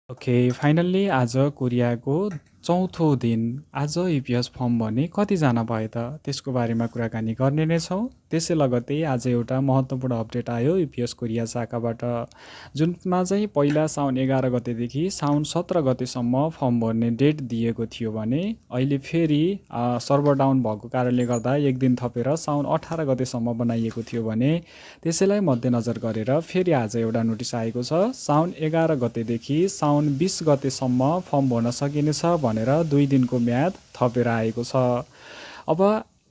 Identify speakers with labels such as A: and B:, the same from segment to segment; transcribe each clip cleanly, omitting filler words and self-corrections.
A: Okay, finally आज कोरियाको चौथो दिन आज इपिएस फर्म भर्ने कतिजना भयो त त्यसको बारेमा कुराकानी गर्ने नै छौँ। त्यसै लगत्तै आज एउटा महत्त्वपूर्ण अपडेट आयो इपिएस कोरिया शाखाबाट, जुनमा चाहिँ पहिला साउन 11 गतेदेखि साउन 17 गतेसम्म फर्म भर्ने डेट दिएको थियो भने अहिले फेरि सर्भर डाउन भएको कारणले गर्दा एक दिन थपेर साउन 18 गतेसम्म बनाइएको थियो भने त्यसैलाई मध्यनजर गरेर फेरि आज एउटा नोटिस आएको छ। साउन 11 गतेदेखि साउन 20 गतेसम्म फर्म भर्न सकिनेछ भनेर 2 दिनको म्याद थपेर आएको छ। अब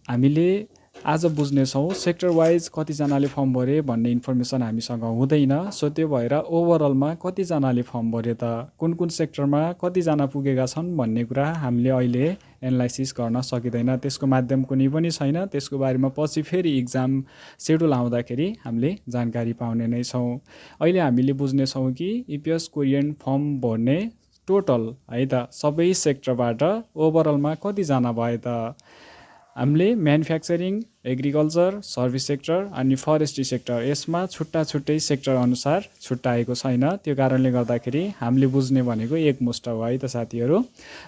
A: हामीले आज बुझ्नेछौँ सेक्टर वाइज कतिजनाले फर्म भरे भन्ने इन्फर्मेसन हामीसँग हुँदैन। सो त्यो भएर ओभरअलमा कतिजनाले फर्म भरे त, कुन कुन सेक्टरमा कतिजना पुगेका छन् भन्ने कुरा हामीले अहिले एनालाइसिस गर्न सकिँदैन। त्यसको माध्यम कुनै पनि छैन। त्यसको बारेमा पछि फेरि इक्जाम सेड्युल आउँदाखेरि हामीले जानकारी पाउने नै छौँ। अहिले हामीले बुझ्नेछौँ कि इपिएस कोरियन फर्म भर्ने टोटल है त सबै सेक्टरबाट ओभरअलमा कतिजना भए त। हामीले म्यानुफ्याक्चरिङ, एग्रिकल्चर, सर्भिस सेक्टर अनि फरेस्ट्री सेक्टर यसमा छुट्टै सेक्टर अनुसार छुट्टाएको छैन। त्यो कारणले गर्दाखेरि हामीले बुझ्ने भनेको एकमुष्ट हो है त साथीहरू।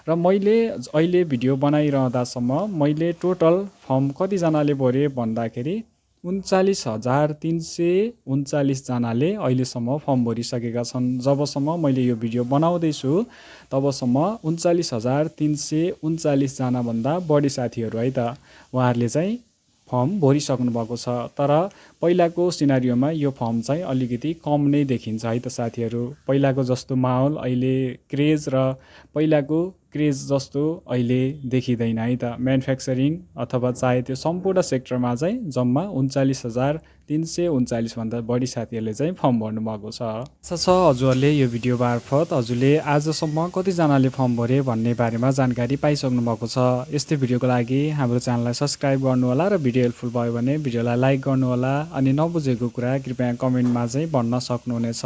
A: र मैले अहिले भिडियो बनाइरहँदासम्म मैले टोटल फर्म कतिजनाले भरे भन्दाखेरि 39,339 जनाले अहिलेसम्म फर्म भरिसकेका छन्। जबसम्म मैले यो भिडियो बनाउँदैछु तबसम्म 39,339 जनाभन्दा बढी साथीहरू है त उहाँहरूले चाहिँ फर्म भरिसक्नु भएको छ। तर पहिलाको सिनारियोमा यो फर्म चाहिँ अलिकति कम नै देखिन्छ है त साथीहरू। पहिलाको जस्तो माहौल अहिले क्रेज र पहिलाको क्रेज जस्तो अहिले देखिँदैन है त। म्यानुफ्याक्चरिङ अथवा चाहे त्यो सम्पूर्ण सेक्टरमा चाहिँ जम्मा 39,339 भन्दा बढी साथीहरूले चाहिँ फर्म भर्नुभएको छ। आशा छ हजुरहरूले यो भिडियो मार्फत हजुरले आजसम्म कतिजनाले फर्म भरे भन्ने बारेमा जानकारी पाइसक्नु भएको छ। यस्तै भिडियोको लागि हाम्रो च्यानललाई सब्सक्राइब गर्नुहोला र भिडियो हेल्पफुल भयो भने भिडियोलाई लाइक गर्नुहोला अनि नबुझेको कुरा कृपया कमेन्टमा चाहिँ भन्न सक्नुहुनेछ।